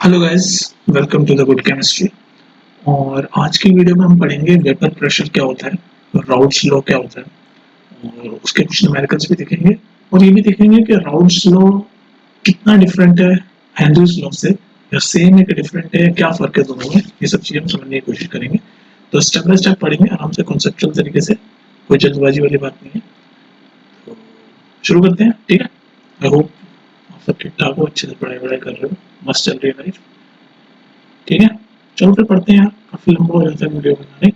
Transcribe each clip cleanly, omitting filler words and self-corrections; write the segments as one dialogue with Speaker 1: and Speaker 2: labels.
Speaker 1: Hello guys, welcome to the good chemistry. और आज की वीडियो में हम पढ़ेंगे वेपर प्रेशर क्या होता है, राउल्ट्स लॉ क्या होता है, और उसके कुछ न्यूमेरिकल्स भी देखेंगे। और ये भी देखेंगे कि राउल्ट्स लॉ कितना डिफरेंट है हेनरीज लॉ से, या सेम है कि डिफरेंट है, क्या फर्क है दोनों में। ये सब चीजें हम समझने की कोशिश करेंगे। तो स्टेप बाय स्टेप पढ़ेंगे आराम से, कॉन्सेप्चुअल तरीके से, कोई जल्दबाजी वाली बात नहीं है। तो शुरू करते हैं, ठीक है। आई होप आप सब ठीक ठाक हो, अच्छे से पढ़ाई वढ़ाई कर रहे हो, मस्त चल रही है लाइफ, ठीक है। चलो फिर पढ़ते हैं यार, काफी लंबा हो जाता है वीडियो बनाने।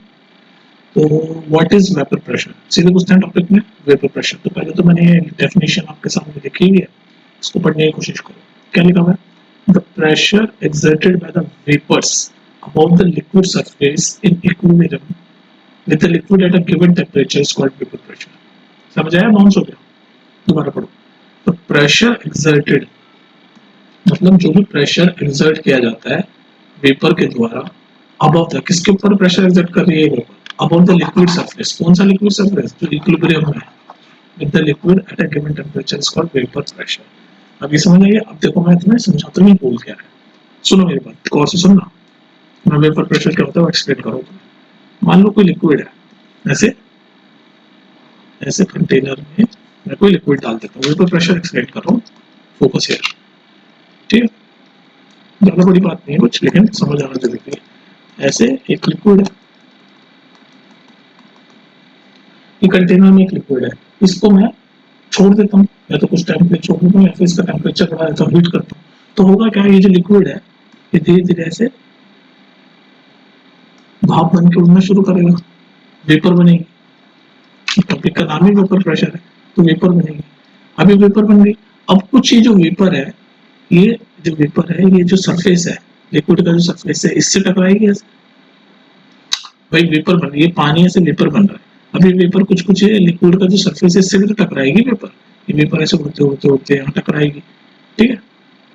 Speaker 1: तो व्हाट इज वेपर प्रेशर, सीधे पूछते हैं टॉपिक में। वेपर प्रेशर तो पहले तो मैंने डेफिनेशन आपके सामने लिखी हुई है, इसको पढ़ने की कोशिश करो। क्या लिखा हुआ है? The pressure exerted by the vapours above the liquid surface in equilibrium with the liquid at a given temperature is called vapor pressure। समझ आया? बाउंस हो गया? दोबारा पढ़ो। तो प्रेशर एक्सर्टेड मतलब जो भी प्रेशर एक्सर्ट किया जाता है वेपर के द्वारा अबव द, किसके ऊपर प्रेशर एक्सर्ट कर रही है vapour? Above the liquid surface. कौन सा लिक्विड सरफेस? जो इक्विलिब्रियम में है with the liquid at a given temperature is called vapour pressure. अब ये समझ आइए। अब देखो मैं तुम्हें समझाता हूँ बोल क्या है, सुनो मेरी बात, गौर से सुनना। मैं वेपर प्रेशर क्या होता है वो एक्सप्लेन करो तुम्हें। मान लो कोई लिक्विड है, ऐसे ऐसे कंटेनर में मैं कोई लिक्विड डाल देता हूँ, वेपर प्रेशर एक्सप्लेन कर रहा हूँ, फोकस हियर, ठीक है। ज्यादा बड़ी बात नहीं है कुछ, लेकिन समझ आना जरूरी है। ऐसे एक लिक्विड है, ये कंटेनर में एक लिक्विड है, इसको मैं छोड़ देता हूँ, या तो कुछ टाइम के लिए छोड़ देता हूँ, या फिर इसका टेम्परेचर बढ़ा देता हूँ, हीट करता हूँ। तो होगा क्या, ये जो लिक्विड है ये धीरे धीरे ऐसे भाप बन के उड़ना शुरू करेगा, वेपर बनेगी। टॉपिक का नाम ही वेपर प्रेशर है, तो वेपर बनेगी। अब ये वेपर बन गई। अब कुछ ये जो वेपर है, ये जो वेपर है, ये जो सरफेस है लिक्विड का, जो सरफेस है, इससे टकराएगी ऐसे, भाई वेपर बन रही है, पानी ऐसे वेपर बन रहा है। अब ये वेपर कुछ कुछ है लिक्विड का जो सरफेस है, इससे भी तो टकराएगी वेपर। ये वेपर ऐसे उड़ते उड़ते उड़ते यहाँ टकराएगी, ठीक है।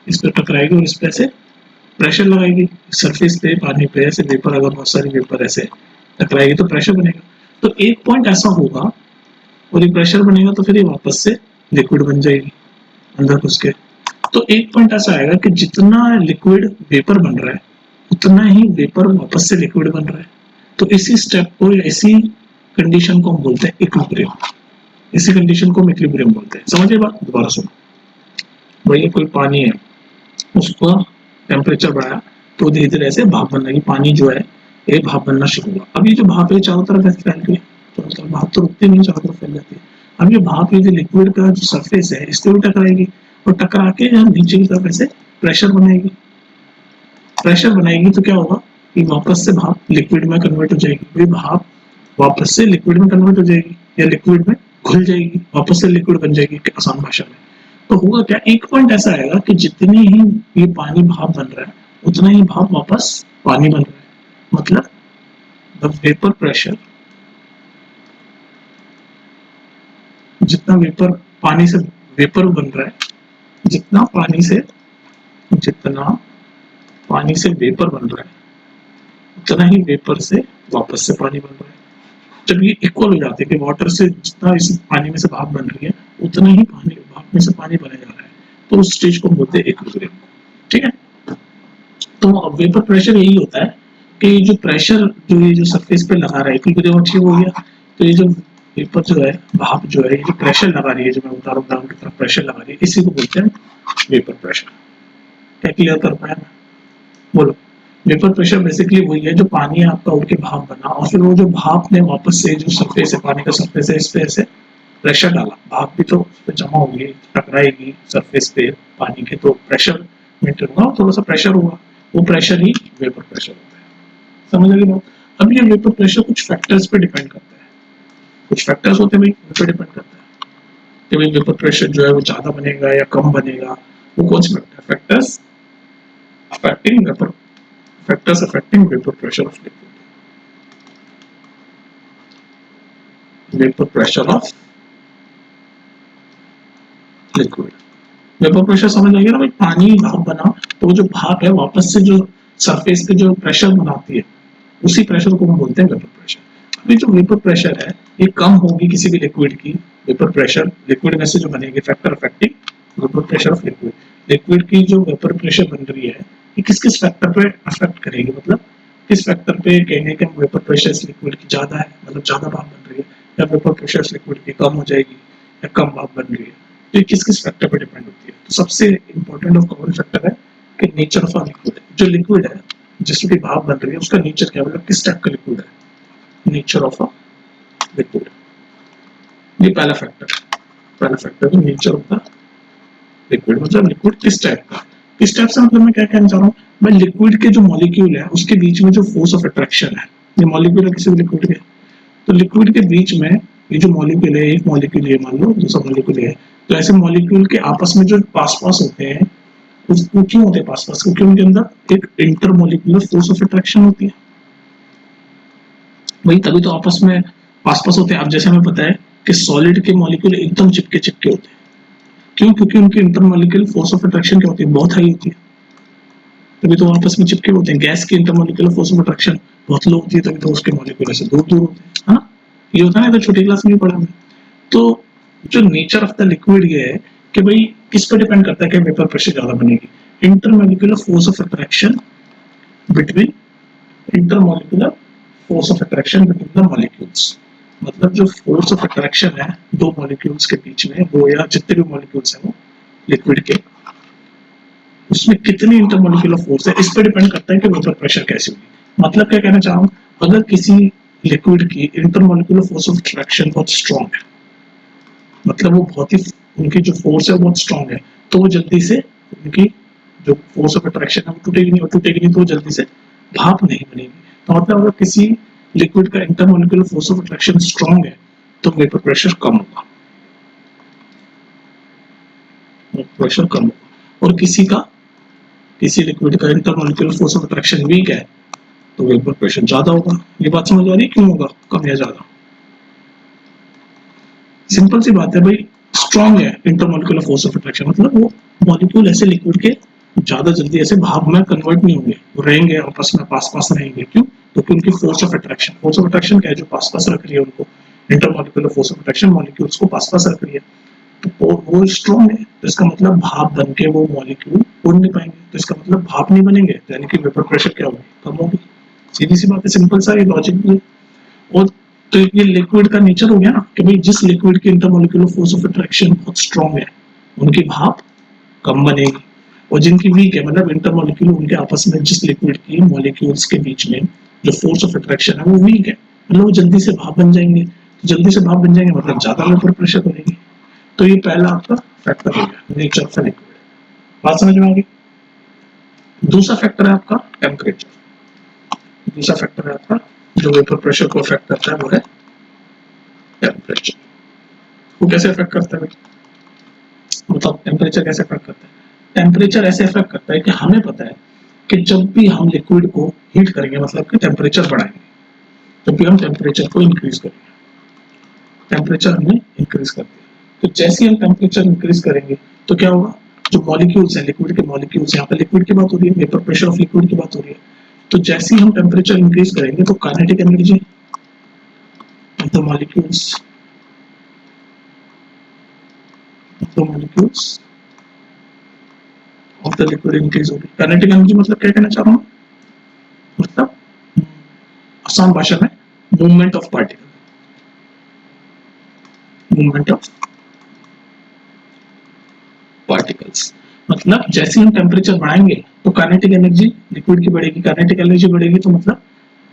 Speaker 1: इस पर टकराएगी और इस पे ऐसे प्रेशर लगाएगी सरफेस पे, पानी पे। ऐसे वेपर, अगर बहुत सारी वेपर ऐसे टकराएगी तो प्रेशर बनेगा। तो एक पॉइंट ऐसा होगा और ये प्रेशर बनेगा, तो फिर ये वापस से लिक्विड बन जाएगी अंदर घुस के। तो एक पॉइंट ऐसा आएगा कि जितना लिक्विड वेपर बन रहा है उतना ही वेपर वापस से लिक्विड बन रहा है। तो इसी स्टेप को, इसी कंडीशन को हम बोलते हैं इक्विलिब्रियम। इसी कंडीशन को हम इक्विलिब्रियम बोलते हैं। समझिए बात, दोबारा सुनो। भाई कोई पानी है, उसका टेम्परेचर बढ़ाया तो धीरे धीरे ऐसे भाप बनना, ये पानी जो है ये भाप बनना शुरू हुआ। अब ये जो भाप है चारों तरफ ऐसे फैल रही है, तो भाप तो रुकती नहीं, चारों तरफ फैल जाती है। अब ये भाप, ये जो लिक्विड का जो सरफेस है इससे भी टकराएगी, और टकरा के यहाँ नीचे की तरफ ऐसे प्रेशर बनाएगी। प्रेशर बनाएगी तो क्या होगा कि वापस से भाप लिक्विड में कन्वर्ट हो जाएगी, ये भाप वापस से लिक्विड में कन्वर्ट हो जाएगी, या लिक्विड में घुल जाएगी, वापस से लिक्विड बन जाएगी आसान भाषा में। तो होगा क्या, एक पॉइंट ऐसा आएगा कि जितनी ही ये पानी भाप बन रहा है उतना ही भाप वापस पानी बन रहा है। मतलब द वेपर प्रेशर, जितना वेपर पानी से वेपर बन रहा है, जितना पानी से जितना पानी से वेपर बन रहा है उतना ही वेपर से वापस से पानी बन रहा है। जब ये इक्वल हो जाते हैं कि वाटर से जितना इस पानी में से भाप बन रही है उतना ही पानी भाप में से पानी बने जा रहा है, तो उस स्टेज को बोलते हैं इक्विलिब्रियम, ठीक है। तो वेपर प्रेशर यही होता है कि जो प्रेशर जो ये जो सरफेस पे लगा रहा है, इक्विलिब्रियम अचीव हो गया, तो ये जो वेपर जो है, भाप जो है, ये जो प्रेशर लगा रही है, जो मैं बता रहा हूँ डाउन की तरफ प्रेशर लगा रही है, इसी को बोलते हैं वेपर प्रेशर। क्या क्लियर कर पाया? बोलो। वेपर प्रेशर बेसिकली वही है जो पानी है आपका उड़ के भाप बना, और फिर वो जो भाप ने वापस से जो सरफेस है, पानी का सरफेस है, इस पे ऐसे प्रेशर डाला, भाप भी तो उस पे जमा होगी, टकराएगी सरफेस पे पानी के, तो प्रेशर मेंटेन होगा, थोड़ा सा प्रेशर हुआ, वो प्रेशर ही वेपर प्रेशर होता है। समझ आ गई बात? अब ये वेपर प्रेशर कुछ फैक्टर्स पे डिपेंड करता है, कुछ फैक्टर्स होते हैं भाई, उन पे डिपेंड करता है कि भाई वेपर प्रेशर जो है वो ज्यादा बनेगा या कम बनेगा। वो कौन से factor? Factors affecting vapour, factors affecting vapor pressure of liquid, vapor pressure of liquid। Vapour pressure समझ आएगा ना भाई, पानी भाप बना तो वो जो भाप है वापस से जो सरफेस पे जो प्रेशर बनाती है, उसी प्रेशर को हम बोलते हैं वेपर प्रेशर। अभी जो वेपर प्रेशर है ये कम होगी किसी भी लिक्विड की, वेपर प्रेशर लिक्विड में से जो बनेगी, factor affecting vapour pressure of liquid. Liquid की जो वेपर प्रेशर बन रही है कि किस किस फैक्टर पे अफेक्ट करेगी, मतलब किस फैक्टर पे कहेंगे कि वेपर प्रेशर इस लिक्विड की ज्यादा है, मतलब ज्यादा भाप बन रही है, या वेपर प्रेशर इस लिक्विड की कम हो जाएगी या कम भाप बन रही है। तो ये किस किस फैक्टर पे डिपेंड होती है। तो सबसे इंपॉर्टेंट और कॉमन फैक्टर है कि नेचर ऑफ अ लिक्विड, जो लिक्विड है जिसकी भाप बन रही है उसका नेचर क्या है, मतलब किस टाइप का लिक्विड है, नेचर ऑफ अ लिक्विड। ये पहला फैक्टर है। पहला फैक्टर है नेचर ऑफ द लिक्विड, मतलब लिक्विड किस टाइप का, किस टाइप से मतलब मैं क्या कहना चाह रहा हूँ, मैं लिक्विड के जो मॉलिक्यूल है उसके बीच में जो फोर्स ऑफ अट्रैक्शन है, ये मॉलिक्यूल है किसी भी लिक्विड के, तो लिक्विड के बीच में ये जो मॉलिक्यूल है, एक मॉलिक्यूल ये मान लो, दूसरा मॉलिक्यूल है, तो ऐसे मॉलिक्यूल के आपस में जो पास पास होते हैं वो क्यों होते हैं पास पास, क्योंकि उनके अंदर एक inter molecular force of attraction होती है, वही तभी तो आपस में पास पास होते हैं। अब जैसे हमें पता है कि सॉलिड के मॉलिक्यूल एकदम चिपके चिपके होते हैं, क्यों, क्योंकि उनकी इंटरमॉलिक्यूलर फोर्स ऑफ अट्रैक्शन क्या होती है, बहुत हाई होती है, तभी तो आपस में चिपके होते हैं। गैस की इंटरमॉलिक्यूलर फोर्स ऑफ अट्रैक्शन बहुत लो होती है, तभी तो उसके मॉलिक्यूल ऐसे दूर दूर होते हैं, है ना। ये होता है ना, तो छोटी क्लास में पढ़ा हमने। तो जो नेचर ऑफ द लिक्विड ये है कि भाई किस पर डिपेंड करता है कि वेपर प्रेशर ज्यादा बनेगी, intermolecular force of attraction between intermolecular force of attraction between the molecules, मतलब जो फोर्स ऑफ अट्रैक्शन है दो मॉलिक्यूल्स के बीच में, वो या जितने भी मॉलिक्यूल्स हैं वो लिक्विड के, उसमें कितनी इंटरमोलिकुलर फोर्स है इस पर डिपेंड करता है कि वेपर प्रेशर कैसी होगी। मतलब क्या कहना चाह रहा हूँ, अगर किसी लिक्विड की इंटरमोलिकुलर फोर्स ऑफ अट्रैक्शन बहुत स्ट्रॉन्ग है, मतलब वो बहुत ही, उनकी जो फोर्स है वो बहुत स्ट्रॉन्ग है, तो वो जल्दी से, उनकी जो फोर्स ऑफ अट्रैक्शन है वो टूटेगी नहीं, और टूटेगी नहीं तो जल्दी से भाप नहीं बनेगी। तो मतलब अगर किसी लिक्विड का intermolecular force of attraction strong है तो वेपर प्रेशर कम होगा, प्रेशर कम होगा। और किसी लिक्विड का intermolecular force of attraction weak है तो वेपर प्रेशर ज्यादा होगा। ये बात समझ आ रही है क्यों होगा कम या ज्यादा, सिंपल सी बात है भाई, स्ट्रॉन्ग है इंटरमॉलिक्यूलर फोर्स ऑफ अट्रैक्शन, मतलब वो मॉलिक्यूल ऐसे लिक्विड के ज्यादा जल्दी ऐसे भाप में कन्वर्ट नहीं होंगे, वो रहेंगे आपस में पास पास रहेंगे, क्यों, क्योंकि उनकी force of attraction, force of attraction क्या है, जो पास पास रख रही है उनको, intermolecular force of attraction molecules को पास पास रख रही है, तो वो स्ट्रॉन्ग है, तो इसका मतलब भाप बन के वो मॉलिक्यूल उड़ नहीं पाएंगे, तो इसका मतलब भाप नहीं बनेंगे, यानी कि वेपर प्रेशर क्या होगी, कम होगी। सीधी सी बात है, सिंपल सा ये लॉजिक भी है। और तो ये लिक्विड का नेचर हो गया ना कि भाई जिस लिक्विड की इंटरमोलिकुलर फोर्स ऑफ अट्रैक्शन बहुत स्ट्रॉन्ग है उनकी भाप कम बनेगी, और जिनकी वीक है, मतलब इंटरमोलिकुलर उनके आपस में जिस लिक्विड की मॉलिक्यूल्स के बीच में जो फोर्स ऑफ अट्रैक्शन है वो वीक है, मतलब वो जल्दी से भाप बन जाएंगे, तो जल्दी से भाप बन जाएंगे मतलब ज्यादा वेपर प्रेशर बनेगी। तो ये पहला आपका फैक्टर हो गया नेचर ऑफ लिक्विड, बात समझ में आ गई। दूसरा फैक्टर है आपका टेम्परेचर, दूसरा फैक्टर है आपका जो वेपर प्रेशर को अफेक्ट करता है वो है टेम्परेचर। वो कैसे अफेक्ट करता है, मतलब टेम्परेचर कैसे अफेक्ट करता है, टेम्परेचर ऐसे अफेक्ट करता है कि हमें पता है कि जब भी हम लिक्विड को हीट करेंगे, मतलब कि टेम्परेचर बढ़ाएंगे, जब भी हम टेम्परेचर को इंक्रीज करेंगे, टेम्परेचर हमने इंक्रीज कर दिया, तो जैसे ही हम टेम्परेचर इंक्रीज करेंगे तो क्या होगा, जो मॉलिक्यूल्स हैं लिक्विड के मॉलिक्यूल्स, यहाँ पे लिक्विड की बात हो रही है, वेपर प्रेशर ऑफ लिक्विड की बात हो रही है, तो जैसे ही हम टेम्परेचर इंक्रीज करेंगे तो kinetic energy of the molecules of the liquid increase होगी। काइनेटिक एनर्जी मतलब क्या कहना चाह रहा हूँ, मतलब आसान भाषा में movement of particle, movement of particles, मतलब जैसे हम टेम्परेचर बढ़ाएंगे तो काइनेटिक एनर्जी लिक्विड की बढ़ेगी, काइनेटिक एनर्जी बढ़ेगी तो मतलब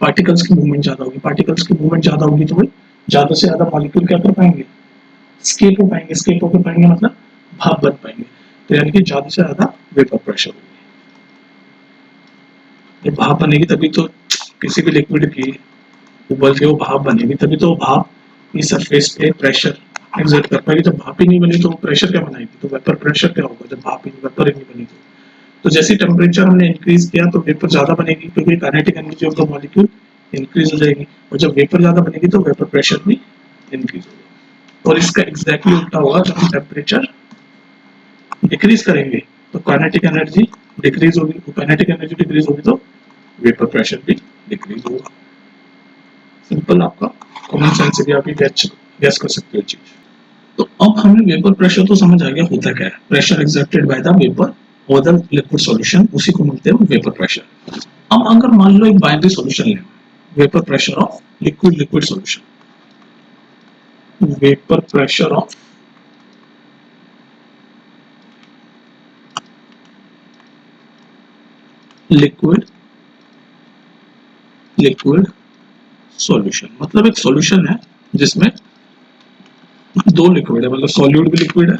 Speaker 1: पार्टिकल्स की मूवमेंट ज्यादा होगी, पार्टिकल्स की मूवमेंट ज्यादा होगी तो भाई ज्यादा से ज्यादा मॉलिक्यूल क्या कर पाएंगे, स्केप हो पाएंगे, स्केप होकर पाएंगे मतलब भाप बन पाएंगे, तो यानी कि ज्यादा से ज्यादा वेपर प्रेशर होगी। भाप बनेगी तभी तो किसी भी लिक्विड की उबल के वो भाप बनेगी, तभी तो भाप इस सरफेस पे प्रेशर एक्सर्ट कर पाएगी, जब भाप ही नहीं बनी तो प्रेशर क्या बनाएगी, तो वेपर प्रेशर क्या होगा जब भाप ही वेपर ही नहीं बनी तो जैसे टेम्परेचर हमने इंक्रीज किया तो वेपर ज्यादा बनेगी, क्योंकि kinetic energy of the molecule increase हो जाएगी, और जब वेपर ज्यादा बनेगी तो वेपर प्रेशर भी इंक्रीज होगा। और इसका एग्जैक्टली उल्टा होगा, जब हम टेम्परेचर डिक्रीज करेंगे तो काइनेटिक एनर्जी डिक्रीज होगी, तो काइनेटिक एनर्जी डिक्रीज होगी तो वेपर प्रेशर भी डिक्रीज होगा। सिंपल, आपका कॉमन सेंस से भी आप ये गैस कर सकते हो चीज। तो अब हमें वेपर प्रेशर तो समझ आ गया होता क्या है, pressure exerted by the vapour और द लिक्विड सॉल्यूशन, उसी को बोलते हैं वेपर प्रेशर। अब अगर मान लो एक बाइनरी सॉल्यूशन ले, vapour pressure of liquid liquid solution, vapour pressure of liquid liquid solution, मतलब एक सॉल्यूशन है जिसमें दो लिक्विड है, मतलब सॉल्यूट भी लिक्विड है,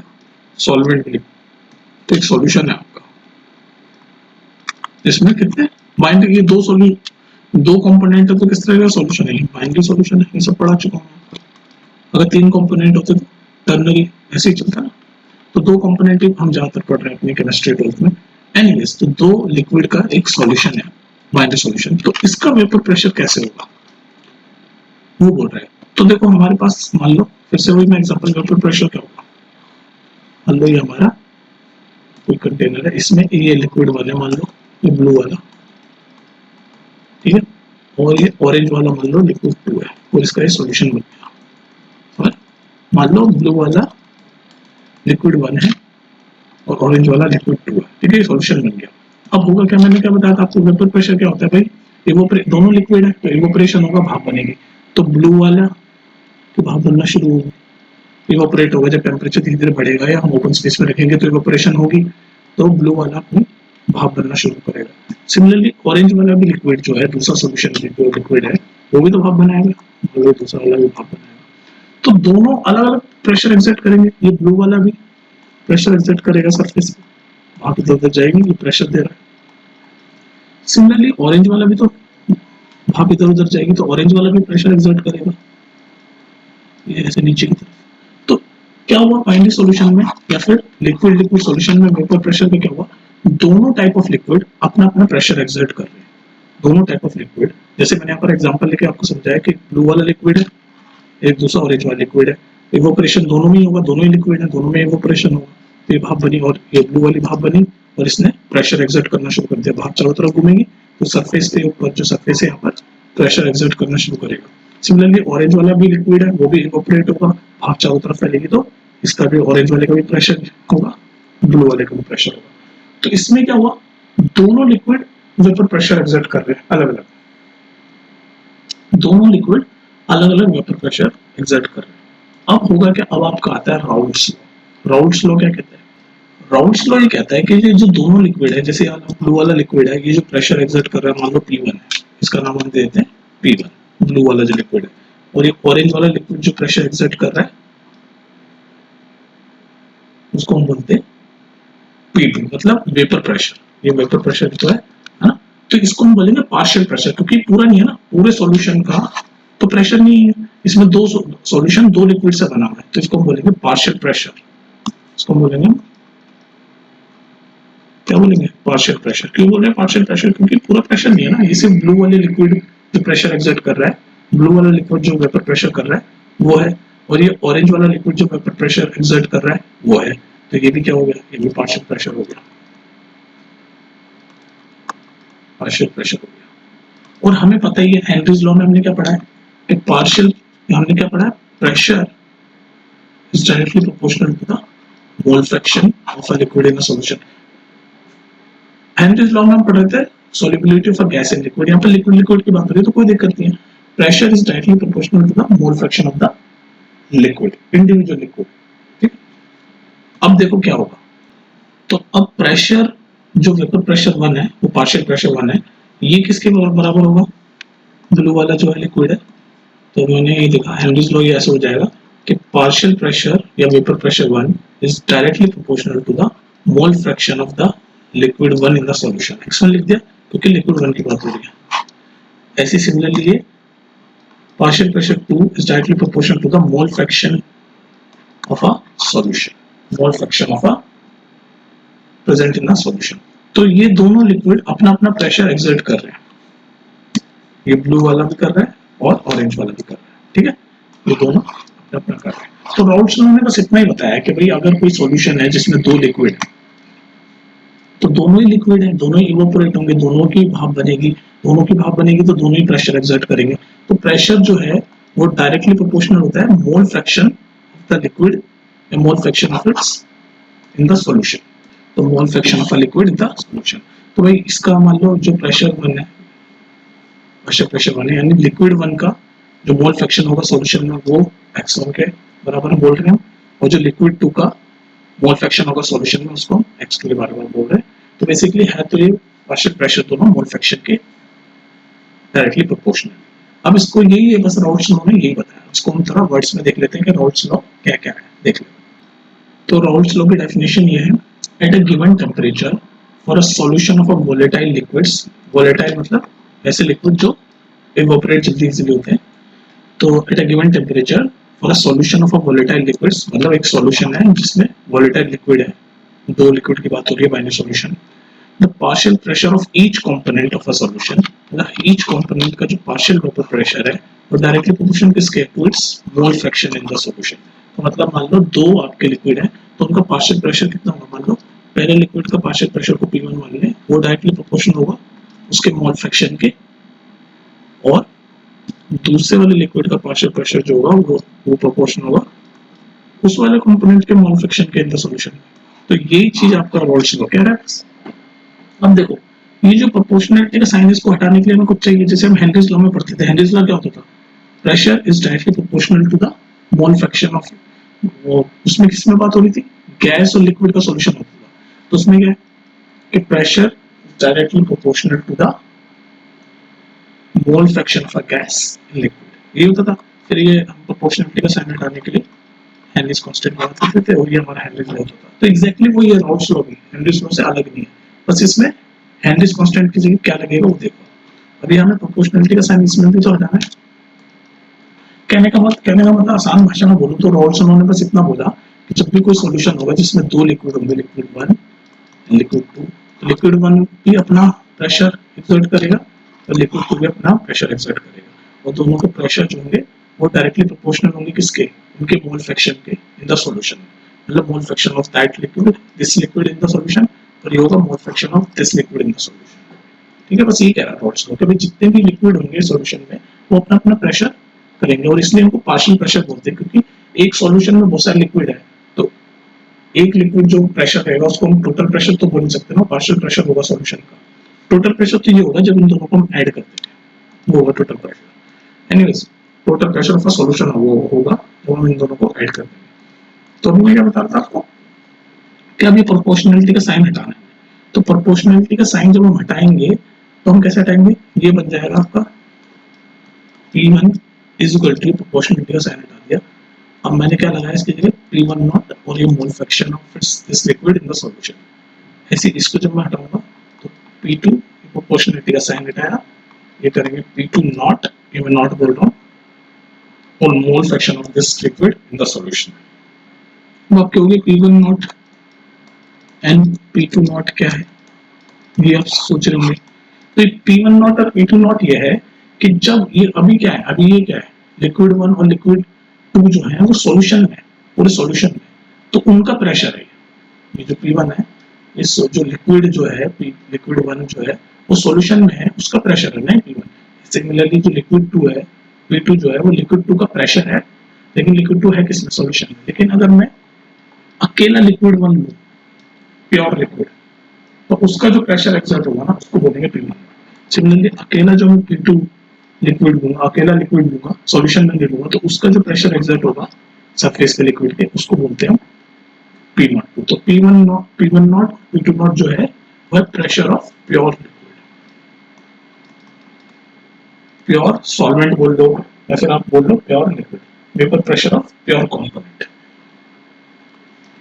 Speaker 1: सॉल्वेंट भी लिक्विड, तो एक सॉल्यूशन है आपका इसमें कितने बाइंड, ये दो सॉल्यूट दो कंपोनेंट है तो किस तरह का सॉल्यूशन है, बाइनरी सॉल्यूशन है, ये सब पढ़ा चुका हूं। अगर तीन कंपोनेंट होते तो टर्नरी ऐसे ही चलता ना, तो दो कंपोनेंट ही हम ज्यादातर पढ़ रहे हैं अपनी केमिस्ट्री 12th में। एनीवेज, तो दो लिक्विड का एक सॉल्यूशन है बाइनरी सॉल्यूशन, तो इसका वेपर प्रेशर कैसे होगा वो बोल रहे हैं। तो देखो हमारे पास मान लो फिर से वही मैं एग्जांपल, वेपर प्रेशर क्या होगा, मान लो ये हमारा कोई कंटेनर है, इसमें ये लिक्विड वाले मान लो ये ब्लू वाला, ठीक है, और ये ऑरेंज वाला मान लो लिक्विड 2 है, और इसका ये सॉल्यूशन बन गया। और मान लो ब्लू वाला लिक्विड 1 है और ऑरेंज वाला लिक्विड 2 है, ठीक है, ये सॉल्यूशन बन गया। अब होगा क्या, मैंने क्या बताया था आपको, वेपर प्रेशर क्या होता है भाई, दोनों लिक्विड है तो इवोपरेशन होगा, भाप बनेगी, तो ब्लू वाला तो भाप बनना शुरू होगी, इवोपरेट होगा, जब टेम्परेचर धीरे धीरे बढ़ेगा या हम ओपन स्पेस में रखेंगे तो इवोपरेशन होगी, तो ब्लू वाला अपनी भाप बनना शुरू करेगा। सिमिलरली ऑरेंज वाला भी लिक्विड जो है, दूसरा सॉल्यूशन जो लिक्विड है वो भी तो भाप बनाएगा, और दूसरा वाला भी भाप बनाएगा, तो दोनों अलग अलग प्रेशर एक्सर्ट करेंगे। ये ब्लू वाला भी प्रेशर एक्सर्ट करेगा सरफेस पे, भाप इधर उधर जाएगी, ये प्रेशर दे रहा है। सिमिलरली ऑरेंज वाला भी तो भाप इधर उधर जाएगी, तो ऑरेंज वाला भी प्रेशर एक्सर्ट करेगा, ये ऐसे नीचे की तरफ। तो क्या हुआ बाइनरी सॉल्यूशन में या फिर लिक्विड लिक्विड सॉल्यूशन में वेपर प्रेशर में क्या हुआ, दोनों टाइप ऑफ लिक्विड अपना अपना प्रेशर एक्सर्ट कर रहे हैं, दोनों टाइप ऑफ लिक्विड। जैसे मैंने यहाँ पर एग्जांपल लेके आपको समझाया कि ब्लू वाला लिक्विड है, एक दूसरा ऑरेंज वाला लिक्विड है, इवोपरेशन दोनों में ही होगा, दोनों ही लिक्विड है, दोनों में इवोपरेशन होगा, तो ये भाप बनी और ये ब्लू वाली भाप बनी, और इसने प्रेशर एक्सर्ट करना शुरू कर दिया, भाप चारों तरफ घूमेगी तो सरफेस के ऊपर जो सरफेस है यहाँ पर प्रेशर एक्सर्ट करना शुरू करेगा। सिमिलरली ऑरेंज वाला भी लिक्विड है, वो भी इवोपरेट होगा, भाप चारों तरफ फैलेगी, तो इसका भी ऑरेंज वाले का भी प्रेशर होगा, ब्लू वाले का भी प्रेशर होगा। तो इसमें क्या हुआ, दोनों लिक्विड वेपर प्रेशर एक्सर्ट कर रहे हैं अलग अलग, दोनों लिक्विड अलग अलग वेपर प्रेशर एक्सर्ट कर रहे हैं। अब होगा क्या, अब आपका आता है राउल्ट्स लॉ। राउल्ट्स लॉ क्या कहता है, राउल्ट्स लॉ ये कहता है कि ये जो दोनों लिक्विड है, जैसे ब्लू वाला लिक्विड है, ये जो प्रेशर एक्सर्ट कर रहा है मान लो P1 है, इसका नाम हम देते हैं P1, ब्लू वाला जो लिक्विड है, और ये ऑरेंज वाला लिक्विड जो प्रेशर एक्सर्ट कर रहा है उसको हम बोलते हैं P2, मतलब वेपर प्रेशर, ये वेपर प्रेशर जो है ना, तो इसको हम बोलेंगे पार्शियल प्रेशर, क्योंकि पूरा नहीं है ना, पूरे सॉल्यूशन का तो प्रेशर नहीं है, इसमें दो सॉल्यूशन दो लिक्विड से बना हुआ है, तो इसको हम बोलेंगे पार्शियल प्रेशर, इसको हम बोलेंगे क्या बोलेंगे, पार्शियल प्रेशर। क्यों बोल रहे हैं पार्शियल प्रेशर, क्योंकि पूरा प्रेशर नहीं है ना, ये सिर्फ ब्लू वाले लिक्विड जो प्रेशर एक्सर्ट कर रहा है, ब्लू वाला लिक्विड जो वेपर प्रेशर कर रहा है वो है, और ये ऑरेंज वाला लिक्विड जो वेपर प्रेशर एक्सर्ट कर रहा है वो है, तो ये भी क्या हो गया, ये भी पार्शियल प्रेशर हो गया, पार्शियल प्रेशर हो गया। और हमें पता ही है हेनरीज लॉ में हमने क्या पढ़ा है, एक पार्शियल, हमने क्या पढ़ा है, pressure is directly proportional to the mole fraction of a liquid in a solution. Henry's law में हम पढ़ रहे थे solubility of a gas in liquid, यहाँ पर लिक्विड लिक्विड की बात हो रही है तो कोई दिक्कत नहीं है, pressure is directly proportional to the mole fraction of the liquid, individual liquid, ठीक। अब देखो क्या होगा, तो अब प्रेशर जो वेपर प्रेशर 1 है वो पार्शियल प्रेशर 1 है, ये किसके बराबर होगा, ब्लू वाला जो है लिक्विड है, तो मैंने ये देखा हेनरीज लॉ ये ऐसे हो जाएगा कि पार्शियल प्रेशर या vapour pressure 1 is directly proportional to the mole fraction of the liquid 1 in the solution, x1 लिख दिया क्योंकि लिक्विड 1 की बात हो रही है। ऐसे सिमिलरली ये partial pressure 2 is directly proportional to the mole fraction of a solution, mole fraction of A present in a solution. तो ये दोनों लिक्विड अपना अपना प्रेशर एक्सर्ट कर रहे हैं, ये ब्लू वाला भी कर रहा है और ऑरेंज वाला भी कर रहा है, ठीक है, ये दोनों अपना अपना कर रहे हैं। तो राउल्ट्स लॉ ने बस इतना ही बताया कि भाई अगर कोई सॉल्यूशन है जिसमें दो लिक्विड है तो दोनों ही लिक्विड है, दोनों ही इवोपोरेट होंगे, दोनों की भाप बनेगी, दोनों की भाप बनेगी तो दोनों ही प्रेशर एक्सर्ट करेंगे, तो प्रेशर जो है वो डायरेक्टली प्रोपोर्शनल होता है mole fraction of the liquid या mole fraction of its in the solution. तो mole fraction of a liquid in the solution. तो भाई इसका मान लो जो प्रेशर वन है यानी लिक्विड वन का जो मोल फ्रैक्शन होगा सॉल्यूशन में वो x1 के बराबर बोल रहे हैं हम, और जो लिक्विड टू का मोल फ्रैक्शन होगा सॉल्यूशन में उसको x2 के बराबर बोल रहे हैं। तो बेसिकली है तो ये पार्शियल प्रेशर दोनों मोल फ्रैक्शन के डायरेक्टली प्रोपोर्शनल। अब इसको यही है बस राउल्ट्स लॉ ने यही बताया, इसको हम थोड़ा वर्ड्स में देख लेते हैं कि राउल्ट्स लॉ क्या क्या है, देख लेते हैं। तो राउल्ट्स लॉ की डेफिनेशन ये है, at a given temperature for a solution of a volatile liquids, volatile मतलब ऐसे लिक्विड जो इवेपोरेट जल्दी इजीली होते हैं, तो at a given temperature for a solution of a volatile liquids मतलब एक सॉल्यूशन है जिसमें वोलेटाइल लिक्विड है, दो लिक्विड की बात हो रही है binary solution, the partial pressure of each component of a solution, मतलब each component का जो partial vapor pressure है वो directly proportional किसके to its mole fraction in the solution। तो मतलब मान लो दो आपके लिक्विड हैं तो उनका partial pressure कितना होगा, मान लो पहले लिक्विड का partial pressure को P1 मान लें, वो directly proportional होगा उसके mole fraction के, और दूसरे वाले लिक्विड का partial pressure जो होगा वो proportional होगा उस वाले कंपोनेंट के mole fraction के in the solution। तो यही चीज आपका राउल्ट्स लॉ कह रहा है। अब देखो ये जो प्रोपोर्शनलिटी का साइन इसको हटाने के लिए हमें कुछ चाहिए, जैसे हम हेनरीज लॉ में पढ़ते थे, हेनरीज लॉ क्या होता था, pressure is directly proportional to the mole fraction of, वो उसमें किसमें बात हो रही थी, गैस और लिक्विड का सॉल्यूशन होता था, तो उसमें क्या है कि pressure directly proportional to the mole fraction of a gas in liquid, ये होता था। फिर ये हम प्रोपोर्शनलिटी का साइन हटाने के लिए हेनरीज कांस्टेंट बात करते थे और ये हमारा हेनरीज लॉ होता था। तो एग्जैक्टली वो ये राउल्ट्स लॉ भी हेनरीज लॉ से अलग नहीं है, बस इसमें हेनरीज कांस्टेंट की जगह क्या लगेगा वो देखो। अभी हमें प्रोपोर्शनलिटी का साइन इसमें भी तो हटाना है। कहने का मतलब आसान भाषा में बोलूं तो राउल्ट्स लॉ ने बस इतना बोला कि जब भी कोई सॉल्यूशन होगा जिसमें दो लिक्विड होंगे, लिक्विड वन लिक्विड टू, तो लिक्विड वन भी अपना प्रेशर एक्सर्ट करेगा और लिक्विड टू भी अपना प्रेशर एक्सर्ट करेगा, और दोनों के प्रेशर जो होंगे वो डायरेक्टली प्रोपोर्शनल होंगे किसके, उनके मोल फ्रैक्शन के इन द सॉल्यूशन, मतलब मोल fraction of that liquid, this liquid in the solution, और ये होगा मोल fraction of this liquid in the solution. ठीक है, बस ये कह रहा है राउल्ट्स लॉ कि भाई जितने भी लिक्विड होंगे सॉल्यूशन में वो अपना अपना प्रेशर करेंगे, और इसलिए इनको पार्शियल प्रेशर बोलते हैं क्योंकि एक सॉल्यूशन में बहुत सारे लिक्विड है, तो एक लिक्विड जो प्रेशर रहेगा उसको हम टोटल प्रेशर तो बोल नहीं सकते ना, पार्शियल प्रेशर होगा सॉल्यूशन का। टोटल प्रेशर तो ये होगा जब इन दोनों को हम ऐड करते हैं, वो होगा total pressure. Anyways total pressure of a solution वो होगा जब हम इन दोनों को ऐड करते हैं। तो अभी मैं क्या बता रहा था आपको कि अभी प्रोपोर्शनलिटी का साइन हटाना है, तो प्रोपोर्शनलिटी का साइन जब हम हटाएंगे तो हम कैसे हटाएंगे, ये बन जाएगा आपका P1 is equal to proportionality का साइन हटा दिया, अब मैंने क्या लगाया इसकी जगह P1 नॉट और ये मोल fraction of this liquid in the solution. ऐसे इसको जब मैं हटाऊंगा तो P2 प्रोपोर्शनलिटी का साइन हटाया, ये करेंगे P2 नॉट, ये मैं नॉट बोल रहा हूँ, और मोल fraction of this liquid in the solution. अब आप कहोगे P1 not and P2 not क्या है, ये आप सोच रहे होंगे। तो P1 नॉट और P2 नॉट ये है कि जब ये अभी क्या है, अभी ये क्या है, लिक्विड वन और लिक्विड टू जो है वो सॉल्यूशन में, पूरे सॉल्यूशन में, तो उनका प्रेशर है, ये जो P1 है, इस जो लिक्विड जो है लिक्विड वन जो है वो सॉल्यूशन में है, उसका प्रेशर है ना P1। सिमिलरली जो लिक्विड टू है P2 जो है वो लिक्विड टू का प्रेशर है, लेकिन लिक्विड टू है किसमें, सॉल्यूशन में। लेकिन अगर मैं अकेला लिक्विड वन लूं, प्योर लिक्विड, तो उसका जो प्रेशर एक्सर्ट होगा ना उसको बोलेंगे P1। सिमिलरली अकेला जो मैं P2 लिक्विड लूंगा, अकेला लिक्विड लूंगा, सॉल्यूशन में लूंगा, तो उसका जो प्रेशर एक्सर्ट होगा सरफेस के लिक्विड के उसको बोलते हैं P0। तो P1 नॉट P2 नॉट जो है वह pressure of pure liquid, pure solvent बोल दो या फिर आप बोल लो pure liquid, vapour pressure of pure component,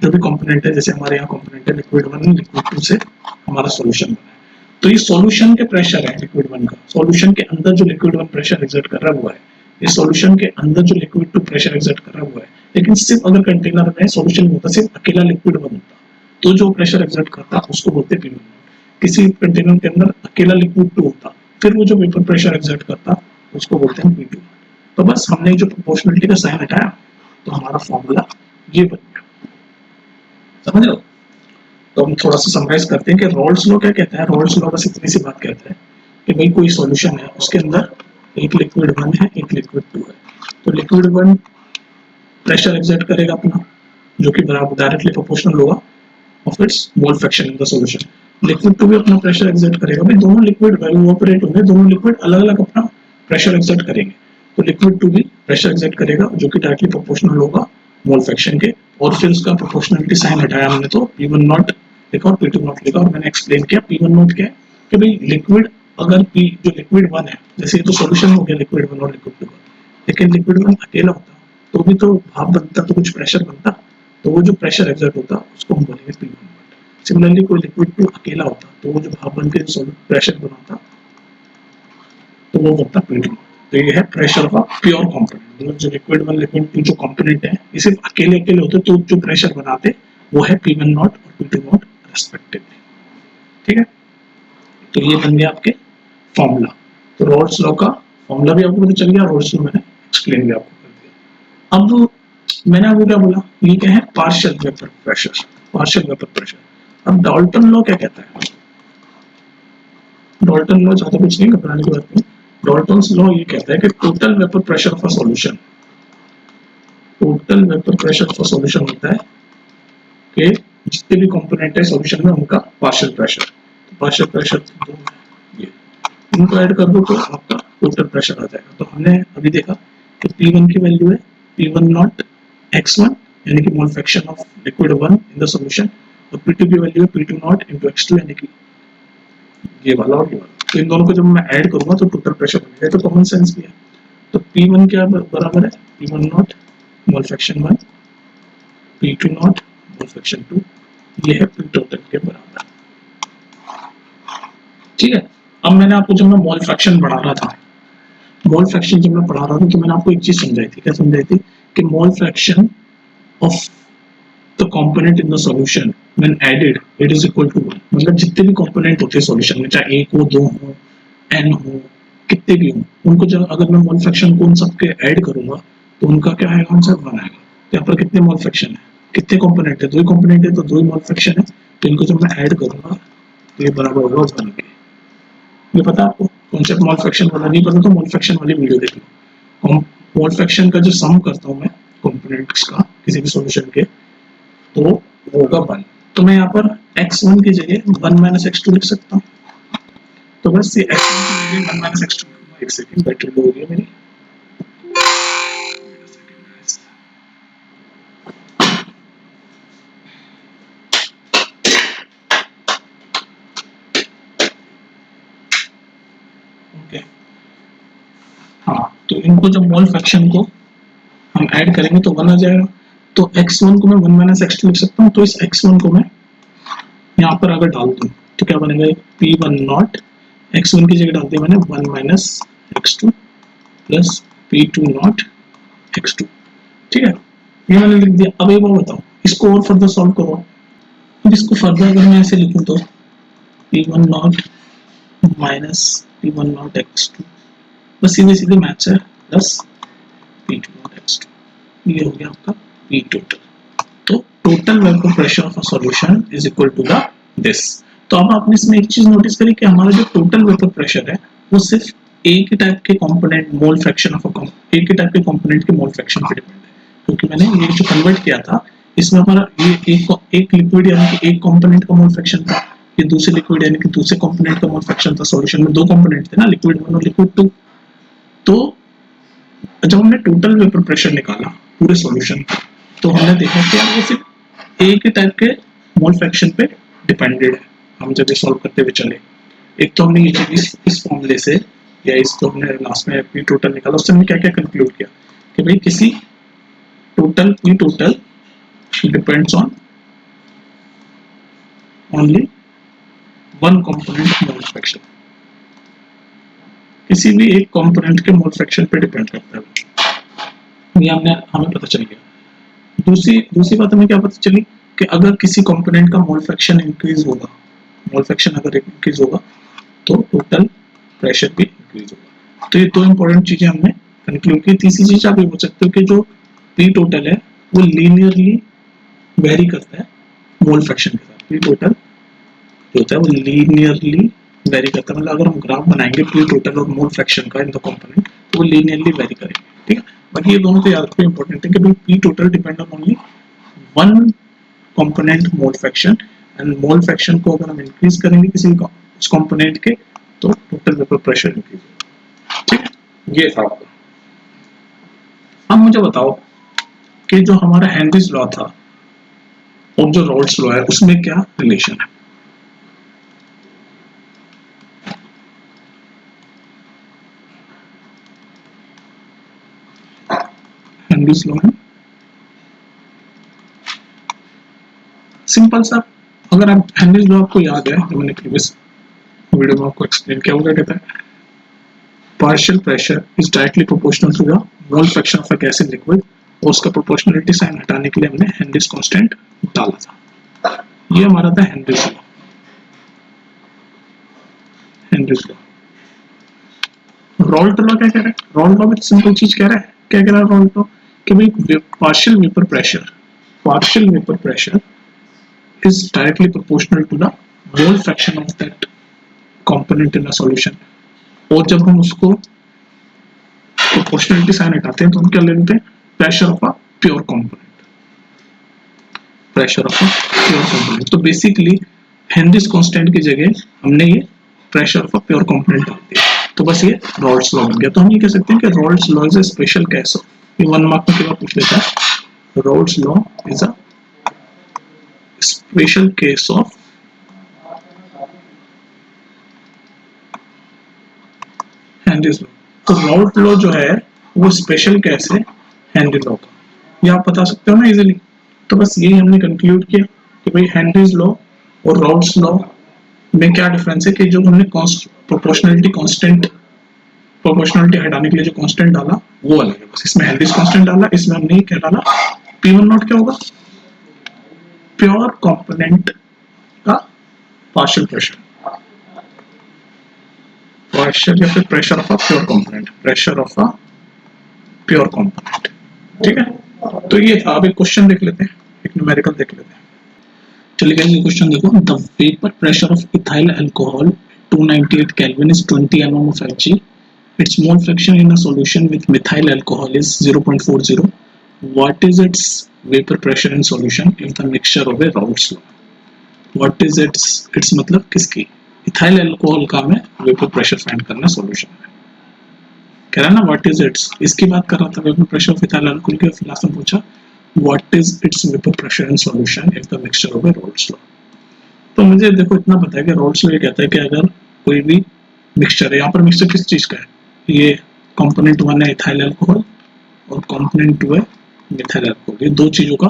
Speaker 1: जो भी कंपोनेंट है, जैसे हमारे यहाँ कंपोनेंट है लिक्विड वन, लिक्विड टू से हमारा सॉल्यूशन बना है, तो ये सॉल्यूशन के प्रेशर है लिक्विड वन का, सॉल्यूशन के अंदर जो लिक्विड वन प्रेशर एक्सर्ट कर रहा हुआ है, ये सॉल्यूशन के अंदर जो लिक्विड टू प्रेशर एक्सर्ट कर रहा हुआ है, लेकिन सिर्फ अगर कंटेनर में सॉल्यूशन होता, सिर्फ अकेला लिक्विड वन होता, तो जो प्रेशर एक्सर्ट करता उसको बोलते P1। किसी कंटेनर के अंदर अकेला लिक्विड टू होता, फिर वो जो वेपर प्रेशर एक्सर्ट करता उसको बोलते हैं P2। तो बस हमने जो प्रोपोर्शनलिटी का साइन हटाया तो हमारा फॉर्मूला ये बन गया, समझ लो। तो हम थोड़ा सा समराइज करते हैं कि राउल्ट्स लॉ क्या कहता है। राउल्ट्स लॉ बस इतनी सी बात कहता है कि भाई कोई सॉल्यूशन है उसके अंदर एक लिक्विड वन है एक लिक्विड टू है, तो लिक्विड वन प्रेशर एक्सर्ट करेगा अपना जो कि बराबर डायरेक्टली प्रोपोर्शनल होगा of its mole fraction in the solution. Liquid two भी अपना प्रेशर एक्सर्ट करेगा, भाई दोनों लिक्विड इवोपरेट होंगे, दोनों लिक्विड अलग अलग अपना प्रेशर एक्सर्ट करेंगे, तो लिक्विड टू भी प्रेशर एक्सर्ट करेगा जो कि डायरेक्टली प्रोपोर्शनल होगा मोल फ्रैक्शन के। और फिर उसका प्रोपोर्शनलिटी साइन हटाया हमने तो P1 नॉट लिखा और P2 नॉट लिखा, और मैंने एक्सप्लेन किया P1 नॉट क्या है कि भाई लिक्विड अगर P जो लिक्विड 1 है, जैसे ये तो सॉल्यूशन हो गया लिक्विड 1 और लिक्विड 2 का, लेकिन लिक्विड 1 अकेला होता तो भी तो भाप बनता, तो कुछ प्रेशर बनता, तो वो जो प्रेशर एक्सर्ट होता उसको हम बोलेंगे P1 नॉट। सिमिलरली कोई लिक्विड 2 अकेला होता तो वो जो भाप बन के प्रेशर बनाता तो वो बनता P2। तो ये है प्रेशर का प्योर कंपोनेंट, मतलब जो लिक्विड 1 लिक्विड 2 जो कंपोनेंट है ये सिर्फ अकेले अकेले होते तो जो प्रेशर बनाते वो है P1 नॉट और P2 नॉट रेस्पेक्टिवली। ठीक है, तो ये बन गया आपके फॉर्मूला। तो रॉल्स लॉ का फॉर्मूला भी आपको पता चल गया, रॉल्स लॉ मैंने एक्सप्लेन भी आपको कर दिया। अब मैंने आपको क्या बोला, ये क्या है partial vapour pressure, partial vapour pressure. अब डाल्टन लॉ क्या कहता है, डाल्टन लॉ ज्यादा कुछ नहीं घबराने की बात नहीं, डाल्टन्स लॉ ये कहता है कि total vapour pressure of a solution, total vapour pressure of a solution होता है कि जितने भी कंपोनेंट है सॉल्यूशन में उनका पार्शियल प्रेशर, तो पार्शियल प्रेशर तो ये इनको ऐड कर दो तो आपका टोटल प्रेशर आ जाएगा। तो हमने अभी देखा कि P1 की वैल्यू है P1 नॉट x1 यानी कि mole fraction of liquid 1 in the solution, और P2 की वैल्यू है P2 नॉट इनटू x2 यानी कि ये वाला और ये वाला। तो इन दोनों को जब मैं ऐड करूंगा तो टोटल प्रेशर बनेगा, तो कॉमन सेंस भी है। तो P1 क्या बराबर है P1 not mole fraction 1 P2 not mole fraction 2, ये है P टोटल के बराबर। ठीक है, अब मैंने आपको जब मैं मोल फ्रैक्शन बढ़ा रहा था, मोल फ्रैक्शन जब मैं पढ़ा रहा था तो मैंने आपको एक चीज समझाई थी, क्या समझाई थी कि mole fraction of the component in the solution when added it is equal to 1, मतलब जितने भी कंपोनेंट होते हैं सॉल्यूशन में, चाहे एक हो, दो हो, n हो, कितने भी हो, उनको जब अगर मैं मोल फ्रैक्शन को उन सबके ऐड करूंगा तो उनका क्या आएगा, आंसर 1 आएगा। तो यहाँ पर कितने मोल फ्रैक्शन है, कितने कंपोनेंट है, दो ही कंपोनेंट है तो दो ही मोल फ्रैक्शन है, तो इनको जब मैं ऐड करूंगा तो ये बराबर होगा 1 के। ये पता आपको कॉन्सेप्ट मोल फ्रैक्शन वाला, नहीं पता तो मोल फ्रैक्शन वाली वीडियो देख लो। मोल फ्रैक्शन का जो सम करता हूँ मैं कंपोनेंट्स का किसी भी सॉल्यूशन के, तो वो होगा 1। तो मैं यहाँ पर x1 की जगह 1 माइनस x2 लिख सकता हूँ, तो बस ये x1 की जगह 1 माइनस x2, एक सेकंड बैटरी लो हो गई मेरी, ओके। हाँ, तो इनको जब मोल फ्रैक्शन को हम ऐड करेंगे तो 1 आ जाएगा, तो x1 को मैं 1 माइनस x2 लिख सकता हूँ, तो इस x1 को मैं यहाँ पर अगर डाल दूँ तो क्या बनेगा, P1 नॉट x1 की जगह डाल दिया मैंने 1 minus x2 plus P2 not x2। ठीक है, ये मैंने लिख दिया। अब एक बार बताओ, इसको और फर्दर सॉल्व करो। अब इसको फर्दर अगर मैं ऐसे लिखूँ तो P1 not minus P1 not x2, बस सीधे सीधे मैथ्स है, प्लस P2 नॉट x2, ये हो गया आपका P टोटल। तो total vapour pressure of a solution is equal to the this. तो अब आपने इसमें एक चीज नोटिस करी कि हमारा जो टोटल वेपर प्रेशर है वो सिर्फ एक ही टाइप के कंपोनेंट मोल फ्रैक्शन ऑफ एक ही टाइप के कंपोनेंट के मोल फ्रैक्शन पे डिपेंड है, क्योंकि मैंने ये जो कन्वर्ट किया था इसमें हमारा ये एक लिक्विड यानी कि एक कंपोनेंट का मोल फ्रैक्शन था, ये दूसरे लिक्विड यानी कि दूसरे कंपोनेंट का मोल फ्रैक्शन था। सॉल्यूशन में दो कंपोनेंट थे ना, लिक्विड 1 और लिक्विड 2। तो जब हमने टोटल वेपर प्रेशर निकाला पूरे सॉल्यूशन का, तो हमने देखा कि वो सिर्फ एक ही टाइप के मोल फ्रैक्शन पे डिपेंडेड है। हम जब ये सॉल्व करते हुए चले, एक तो हमने ये चीज इस फॉर्मूले से या इसको हमने लास्ट में पी टोटल निकाला, उससे हमने क्या क्या कंक्लूड किया कि भाई किसी total P total depends on only one component mole fraction, किसी भी एक कंपोनेंट के मोल फ्रैक्शन पे डिपेंड करता है। ये हमें पता चल गया। दूसरी बात हमें क्या पता चली कि अगर किसी कंपोनेंट का मोल फ्रैक्शन इंक्रीज होगा, मोल फ्रैक्शन अगर इंक्रीज होगा तो टोटल प्रेशर भी इंक्रीज होगा। तो ये दो इंपॉर्टेंट चीजें हमने कंक्लूड की। तीसरी चीज आप ये बोल सकते हो कि जो पी टोटल है वो लीनियरली वेरी करता है मोल फ्रैक्शन के साथ। पी टोटल जो होता है वो लीनियरली वेरी करता है, मतलब अगर हम ग्राफ बनाएंगे पी टोटल और मोल फ्रैक्शन का इन द कंपोनेंट तो वो लीनियरली वेरी करेंगे। ठीक है, बाकी ये दोनों तो याद रखो इंपॉर्टेंट है कि भाई P total depend on only one component mole fraction and mole fraction को अगर हम इंक्रीज करेंगे किसी उस कंपोनेंट के तो टोटल वेपर प्रेशर इंक्रीज होगा। ठीक है, ये था आपका। अब मुझे बताओ कि जो हमारा हेनरीज लॉ था और जो रॉल्स लॉ है उसमें क्या रिलेशन है। हेनरीज लॉ है सिंपल सा, अगर आप हेनरीज लॉ आपको याद है जो मैंने प्रीवियस वीडियो में आपको एक्सप्लेन किया, वो क्या कहता है, partial pressure is directly proportional to the mole fraction of a gas in liquid, और उसका प्रोपोर्शनलिटी साइन हटाने के लिए हमने हेनरीज कांस्टेंट डाला था। ये हमारा था Henry's law. Henry's law Raoult law क्या कह रहा है, रॉल्ट लॉ में सिंपल चीज कह रहा है, क्या कह रहा है रॉल्ट लॉ कि भाई partial vapour pressure is directly proportional to the mole fraction of that component in a solution, और जब हम उसको प्रोपोर्शनलिटी साइन हटाते हैं तो हम क्या ले लेते हैं, pressure of a pure component, pressure of a pure component. तो बेसिकली हेनरीज कांस्टेंट की जगह हमने ये pressure of a pure component डाल दिया, तो बस ये रॉल्स लॉ बन गया। तो हम ये कह सकते हैं कि Rawls law is a special case of, ये 1 मार्क में केवल पूछ लेता है, Rawls law is a special case of Henry's law. तो रॉल्ट लॉ जो है वो स्पेशल केस है हेनरी लॉ का, ये आप बता सकते हो ना इजीली। तो बस यही हमने कंक्लूड किया कि भाई हेनरीज लॉ और रॉल्ट्स लॉ में क्या डिफरेंस है, कि जो हमने प्रोपोर्शनलिटी कांस्टेंट, प्रोपोर्शनलिटी हटाने के लिए जो कांस्टेंट डाला वो अलग है, बस इसमें हेनरीज कांस्टेंट डाला, इसमें हमने क्या डाला, P1 नॉट क्या होगा, प्योर कंपोनेंट का पार्शियल प्रेशर, पार्शियल या फिर pressure of a pure component, pressure of a pure component. ठीक है, तो ये था। अब एक क्वेश्चन देख लेते हैं, एक न्यूमेरिकल देख लेते हैं। चलिए ये क्वेश्चन देखो, the vapour pressure of ethyl alcohol 298 kelvin is 20 mm of Hg, its mole fraction in a solution with methyl alcohol is 0.40, what is its vapor pressure in solution if the mixture of a Raoult's law, what is its मतलब किसकी, ethyl alcohol का हमें vapour pressure find करना solution में, कह रहा है ना व्हाट इज इट्स, इसकी बात कर रहा था vapour pressure of ethyl alcohol के, फिर लास्ट में पूछा what is its vapour pressure in solution if the mixture of a Raoult's law. तो मुझे देखो इतना पता है कि रॉल्ट्स लॉ ये कहता है कि अगर कोई भी मिक्सचर है, यहाँ पर मिक्सचर किस चीज का है, ये कंपोनेंट 1 है इथाइल अल्कोहल और कंपोनेंट 2 है मिथाइल अल्कोहल, ये दो चीजों का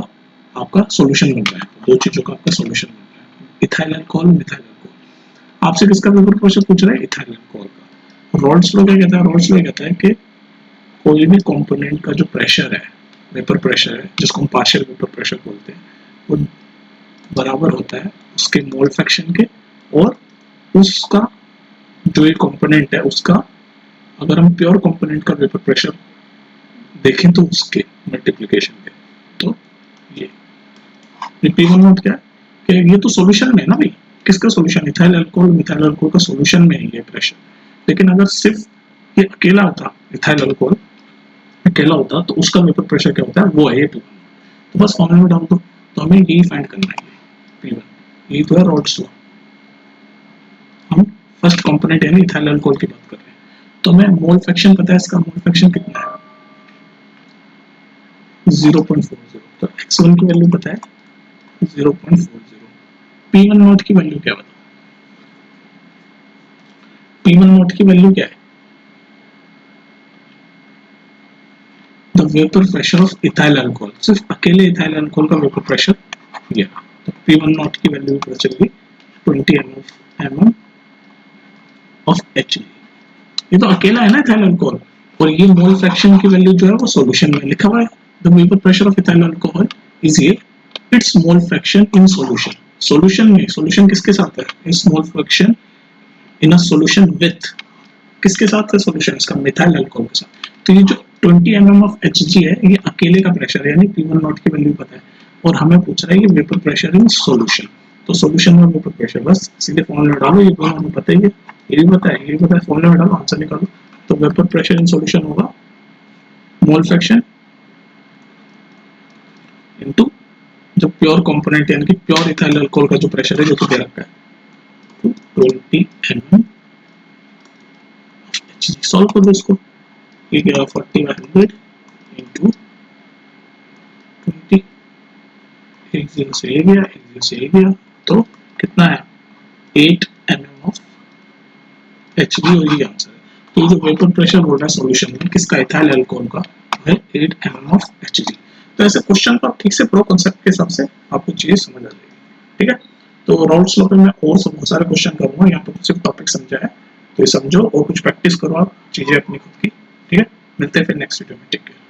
Speaker 1: आपका सॉल्यूशन बन रहा है, दो चीजों का आपका सॉल्यूशन बन रहा है, इथाइल अल्कोहल मिथाइल अल्कोहल। आपसे किसका वेपर प्रेशर पूछ रहा है, इथाइल अल्कोहल का। रॉल्ट्स लॉ क्या कहता है, रॉल्ट्स लॉ कहता है कि कोई भी कंपोनेंट का जो प्रेशर है, वेपर प्रेशर है, जिसको हम पार्शियल वेपर प्रेशर बोलते हैं, वो बराबर होता है उसके मोल फ्रैक्शन के, और उसका जो एक कंपोनेंट है उसका, अगर हम प्योर कंपोनेंट का वेपर प्रेशर देखें तो उसके मल्टीप्लिकेशन के। तो ये P1 नोट क्या है कि ये तो सॉल्यूशन में है ना भाई, किसका solution, ethyl alcohol methyl alcohol का सॉल्यूशन में है ये प्रेशर। लेकिन अगर सिर्फ ये अकेला होता, इथाइल अल्कोहल अकेला होता, तो उसका वेपर प्रेशर क्या होता है, वो है P1। तो बस फॉर्मूला में डाल दो, तो हमें यही फाइंड करना है, P1, यही तो है रॉल्ट्स लॉ। हम फर्स्ट कंपोनेंट यानी इथाइल अल्कोहल की बात कर रहे हैं, तो हमें मोल फ्रैक्शन पता है, इसका मोल फ्रैक्शन कितना है 0.40, तो x1 की वैल्यू पता है 0.40, P1 नोट की वैल्यू क्या बता, P1 नोट की वैल्यू क्या है, the vapour pressure of ethyl alcohol, सिर्फ अकेले इथाइल अल्कोहल का वेपर प्रेशर ये, तो P1 नोट की वैल्यू पता चल गई 20 mm ऑफ Hg, ये तो अकेला है ना इथाइल अल्कोहल, और ये मोल फ्रैक्शन की वैल्यू जो है वो सॉल्यूशन में लिखा हुआ है, the vapour pressure of ethyl alcohol is ये its mole fraction in solution, solution में, सॉल्यूशन किसके साथ है, its mole fraction in a solution with, किसके साथ है सॉल्यूशन, इसका मिथाइल अल्कोहल के साथ। तो ये जो 20 mm ऑफ Hg है ये अकेले का प्रेशर है, यानी P1 नॉट की वैल्यू पता है, और हमें पूछ रहा है कि वेपर प्रेशर इन सॉल्यूशन, तो सॉल्यूशन में वेपर प्रेशर, बस सीधे फॉर्मूला डालो, ये दोनों हमें पता ही है, ये भी पता है, ये भी पता है, फॉर्मूला में डालो आंसर निकालो। तो वेपर प्रेशर इन सॉल्यूशन होगा मोल फ्रैक्शन इनटू, जब प्योर कंपोनेंट यानी कि प्योर इथाइल अल्कोहल का जो प्रेशर है जो कि दे रखा है 20 mm सॉल्व कर दो इसको, ये क्या 40/100 इंटू 20, एक जीरो से ये गया, एक जीरो से ये गया, तो कितना है 8 mm ऑफ HB और ये आंसर है। तो ये जो वेपर प्रेशर बोल रहा है सॉल्यूशन में किसका, इथाइल अल्कोहल का, है 8 mm ऑफ HG। तो ऐसे क्वेश्चन को आप ठीक से प्रो कॉन्सेप्ट के हिसाब से आपको चीजें समझ आ जाएगी, ठीक है। तो राउल्ट्स लॉ पे मैं और सब बहुत सारे क्वेश्चन करूंगा, यहाँ पे सिर्फ टॉपिक समझा है, तो ये समझो और कुछ प्रैक्टिस करो आप चीजें अपनी खुद की, ठीक है। मिलते हैं फिर नेक्स्ट वीडियो में, टेक केयर।